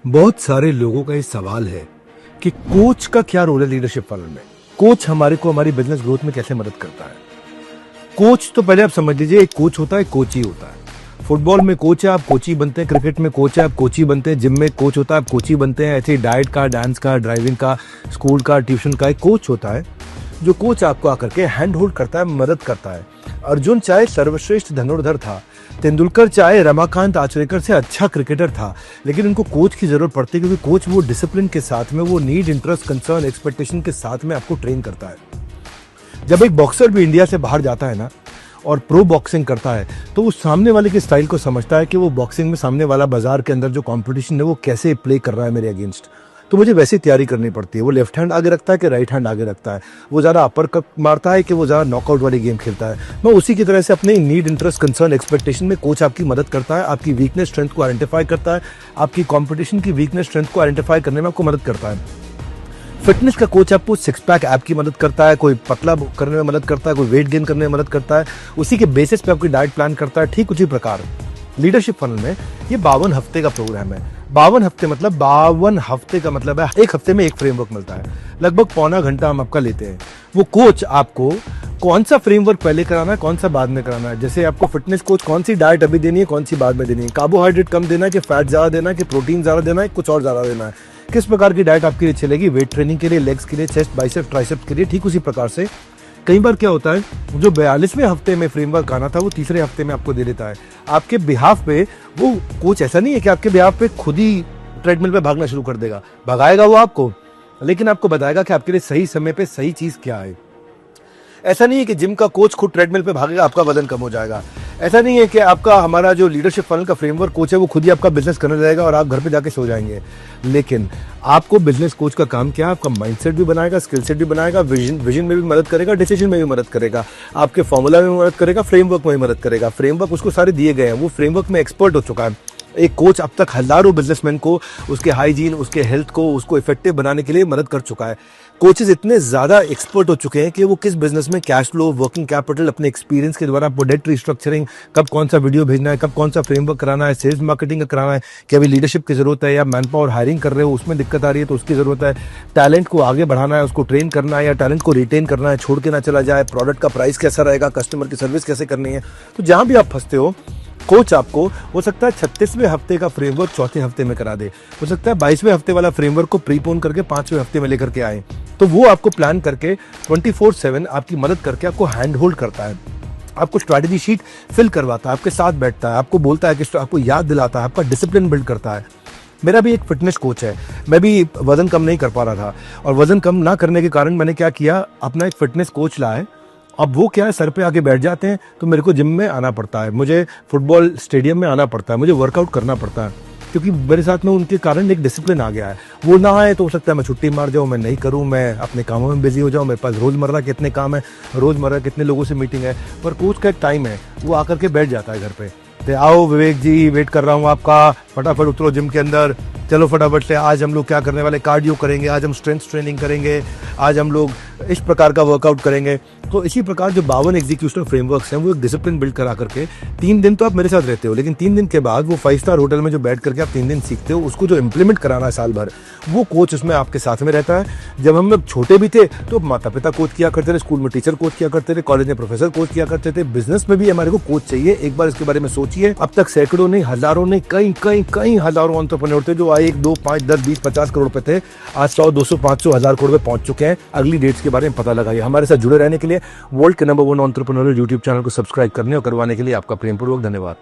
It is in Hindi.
बहुत सारे लोगों का ये सवाल है कि कोच का क्या रोल है लीडरशिप फनल में। कोच हमारी बिजनेस ग्रोथ में कैसे मदद करता है। कोच तो पहले आप समझ लीजिए, एक कोच होता है, कोच ही होता है। फुटबॉल में कोच है, आप कोच ही बनते हैं। क्रिकेट में कोच है, आप कोच ही बनते हैं। जिम में कोच होता है, आप कोच ही बनते हैं। ऐसे ही डाइट का, डांस का, ड्राइविंग का, स्कूल का, ट्यूशन का एक कोच होता है, जो कोच आपको आकर के हैंड होल्ड करता है, मदद करता है। अर्जुन चाहे सर्वश्रेष्ठ धनुर्धर था, तेंदुलकर चाहे रमाकांत आचरेकर से अच्छा क्रिकेटर था, लेकिन उनको कोच की जरूरत पड़ती है, क्योंकि कोच वो डिसिप्लिन के साथ में, वो नीड, इंटरेस्ट, कंसर्न, एक्सपेक्टेशन के साथ में आपको ट्रेन करता है। जब एक बॉक्सर भी इंडिया से बाहर जाता है ना और प्रो बॉक्सिंग करता है, तो वो सामने वाले के स्टाइल को समझता है कि वो बॉक्सिंग में सामने वाला बाजार के अंदर जो कंपटीशन है वो कैसे प्ले कर रहा है मेरे अगेंस्ट। तो मुझे वैसी तैयारी करनी पड़ती है। वो लेफ्ट हैंड आगे रखता है कि राइट हैंड आगे रखता है, वो ज़्यादा अपर कट मारता है कि वो ज़्यादा नॉकआउट वाली गेम खेलता है। मैं उसी की तरह से अपने नीड, इंटरेस्ट, कंसर्न, एक्सपेक्टेशन में कोच आपकी मदद करता है, आपकी वीकनेस स्ट्रेंथ को आइडेंटिफाई करता है, आपकी कंपटीशन की वीकनेस स्ट्रेंथ को आइडेंटिफाई करने में आपको मदद करता है। फिटनेस का कोच आपको सिक्स पैक ऐप की मदद करता है, कोई पतला करने में मदद करता है, कोई वेट गेन करने में मदद करता है, उसी के बेसिस पे आपकी डाइट प्लान करता है। ठीक उसी प्रकार लीडरशिप फनल में ये 52 हफ्ते का प्रोग्राम है। 52 हफ्ते मतलब 52 हफ्ते का मतलब है एक हफ्ते में एक फ्रेमवर्क मिलता है। लगभग पौना घंटा हम आपका लेते हैं। वो कोच आपको कौन सा फ्रेमवर्क पहले कराना है, कौन सा बाद में कराना है। जैसे आपको फिटनेस कोच कौन सी डाइट अभी देनी है, कौन सी बाद में देनी है, कार्बोहाइड्रेट कम देना है कि फैट ज़्यादा देना है, कि प्रोटीन ज़्यादा देना है, कुछ और ज़्यादा देना है, किस प्रकार की डाइट आपके लिए चलेगी, वेट ट्रेनिंग के लिए, लेग्स के लिए, चेस्ट, बाइसेप, ट्राइसेप्स के लिए। ठीक उसी प्रकार से कई बार क्या होता है, जो 42वें हफ्ते में फ्रेमवर्क आना था वो तीसरे हफ्ते में आपको दे देता है। आपके बिहाफ पे वो कोच ऐसा नहीं है कि आपके बिहाफ पे खुद ही ट्रेडमिल पे भागना शुरू कर देगा, भगाएगा वो आपको, लेकिन आपको बताएगा कि आपके लिए सही समय पे सही चीज क्या है। ऐसा नहीं है कि जिम का कोच खुद ट्रेडमिल पे भागेगा, आपका वजन कम हो जाएगा। ऐसा नहीं है कि आपका हमारा जो लीडरशिप फनल का फ्रेमवर्क कोच है वो खुद ही आपका बिजनेस करने जाएगा और आप घर पे जाके सो जाएंगे। लेकिन आपको बिजनेस कोच का काम क्या है, आपका माइंडसेट भी बनाएगा, स्किल सेट भी बनाएगा, विजन में भी मदद करेगा, डिसीजन में भी मदद करेगा, आपके फॉर्मूला में भी मदद करेगा, फ्रेमवर्क में भी मदद करेगा। फ्रेमवर्क उसको सारे दिए गए हैं, वो फ्रेमवर्क में एक्सपर्ट हो चुका है। एक कोच अब तक हजारों बिजनेसमैन को उसके हाइजीन, उसके हेल्थ को, उसको इफेक्टिव बनाने के लिए मदद कर चुका है। कोचेस इतने ज्यादा एक्सपर्ट हो चुके हैं कि वो किस बिजनेस में कैश फ्लो, वर्किंग कैपिटल, अपने एक्सपीरियंस के द्वारा डेट रिस्ट्रक्चरिंग, कब कौन सा वीडियो भेजना है, कब कौन सा फ्रेमवर्क कराना है, सेल्स मार्केटिंग का कराना है, कि अभी लीडरशिप की जरूरत है या मैन पावर हायरिंग कर रहे हो उसमें दिक्कत आ रही है तो उसकी जरूरत है, टैलेंट को आगे बढ़ाना है, उसको ट्रेन करना है या टैलेंट को रिटेन करना है, छोड़ के ना चला जाए, प्रोडक्ट का प्राइस कैसा रहेगा, कस्टमर की सर्विस कैसे करनी है। तो जहां भी आप फंसते हो, कोच आपको हो सकता है 36वें हफ्ते का फ्रेमवर्क चौथे हफ्ते में करा दे, हो सकता है 22वें हफ्ते वाला फ्रेमवर्क को प्रीपोन करके 5वें हफ्ते में लेकर के आए। तो वो आपको प्लान करके 24/7 आपकी मदद करके आपको हैंड होल्ड करता है, आपको स्ट्रैटेजी शीट फिल करवाता है, आपके साथ बैठता है, आपको बोलता है कि आपको याद दिलाता है, आपका डिसिप्लिन बिल्ड करता है। मेरा भी एक फिटनेस कोच है। मैं भी वजन कम नहीं कर पा रहा था और वजन कम ना करने के कारण मैंने क्या किया, अपना एक फिटनेस कोच लाए। अब वो क्या है, सर पे आके बैठ जाते हैं तो मेरे को जिम में आना पड़ता है, मुझे फुटबॉल स्टेडियम में आना पड़ता है, मुझे वर्कआउट करना पड़ता है, क्योंकि मेरे साथ में उनके कारण एक डिसिप्लिन आ गया है। वो ना आए तो हो सकता है मैं छुट्टी मार जाऊँ, मैं नहीं करूँ, मैं अपने कामों में बिजी हो जाऊँ, मेरे पास रोज़मर्रा कितने काम है, रोज़मर्रा कितने लोगों से मीटिंग है। पर कोच का एक टाइम है, वो आकर के बैठ जाता है घर पे, तो आओ विवेक जी, वेट कर रहा हूँ आपका, फटाफट उतरो जिम के अंदर, चलो फटाफट से। आज हम लोग क्या करने वाले, कार्डियो करेंगे, आज हम स्ट्रेंथ ट्रेनिंग करेंगे, आज हम लोग इस प्रकार का वर्कआउट करेंगे। तो इसी प्रकार जो 52 एग्जीक्यूशन फ्रेमवर्क्स हैं, वो एक डिसिप्लिन बिल्ड करा करके 3 दिन तो आप मेरे साथ रहते हो, लेकिन 3 दिन के बाद वो 5 स्टार होटल में जो बैठ करके आप 3 दिन सीखते हो, उसको जो इम्प्लीमेंट कराना है साल भर, वो कोच उसमें आपके साथ में रहता है। जब हम लोग छोटे भी थे तो माता पिता कोच किया करते थे, स्कूल में टीचर कोच किया करते थे, कॉलेज में प्रोफेसर कोच किया करते थे, बिजनेस में भी हमारे को कोच चाहिए। एक बार इसके बारे में सोचिए, अब तक सैकड़ों नहीं, हजारों नहीं, कई हजारों एंटरप्रेन्योर थे जो आए 1, 2, 5, 10, 20, 50 करोड़ पे थे, आज 100, 200, 500, 1000 करोड़ पे पहुंच चुके हैं। अगली डेट्स के बारे में पता लगाइए। हमारे साथ जुड़े रहने के लिए वर्ल्ड के नंबर 1 एंटरप्रेन्योर यूट्यूब चैनल को सब्सक्राइब करने और करवाने के लिए आपका प्रेमपूर्वक धन्यवाद।